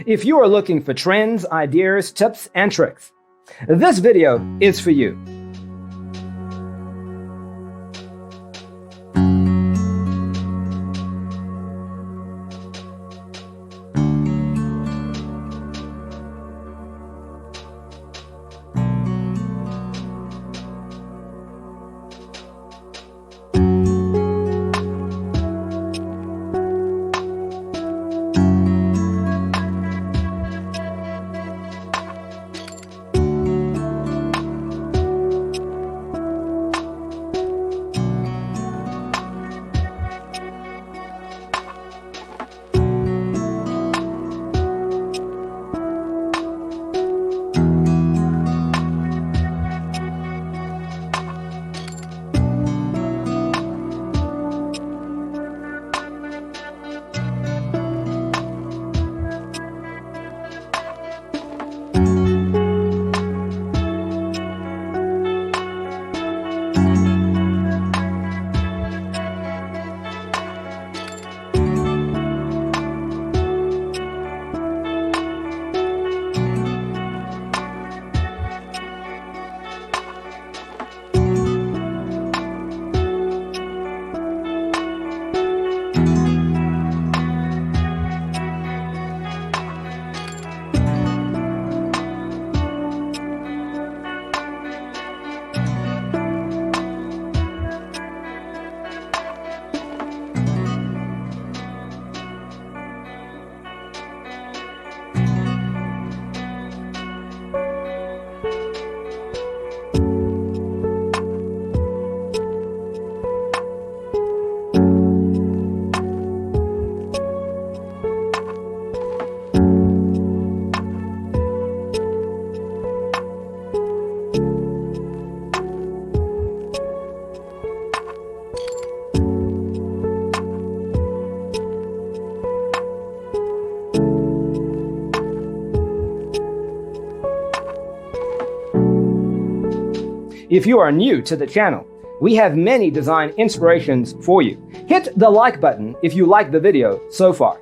If you are looking for trends, ideas, tips, and tricks, this video is for you. If you are new to the channel, we have many design inspirations for you. Hit the like button if you like the video so far.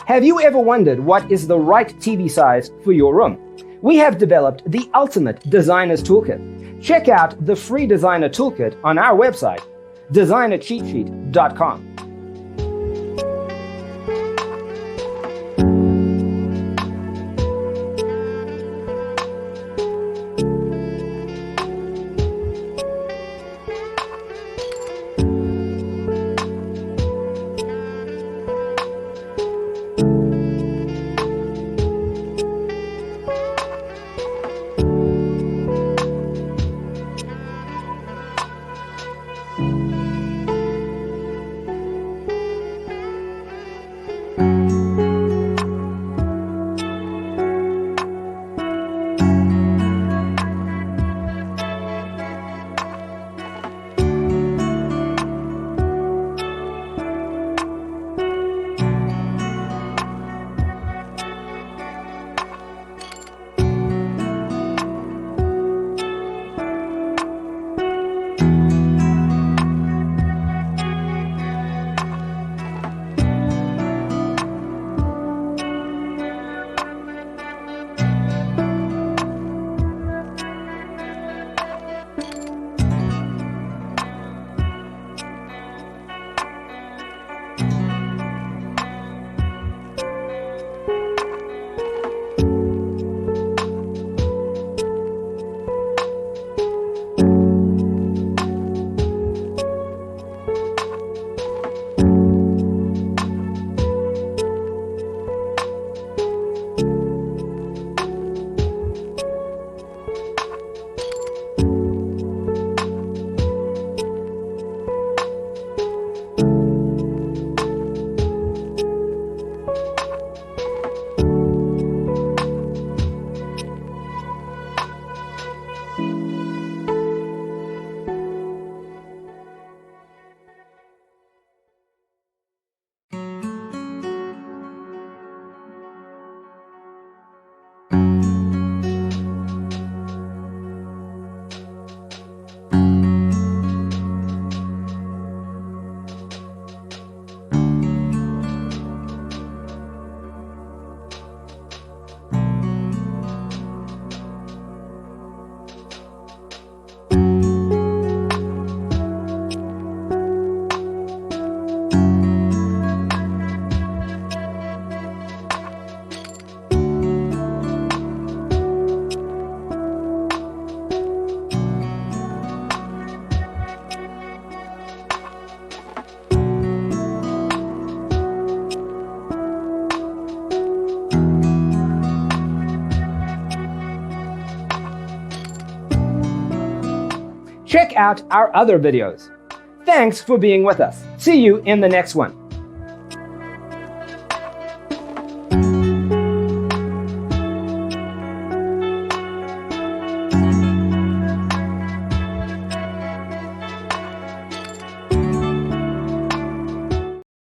Have you ever wondered what is the right TV size for your room? We have developed the ultimate designer's toolkit. Check out the free designer toolkit on our website, designercheatsheet.com. Check out our other videos. Thanks for being with us. See you in the next one.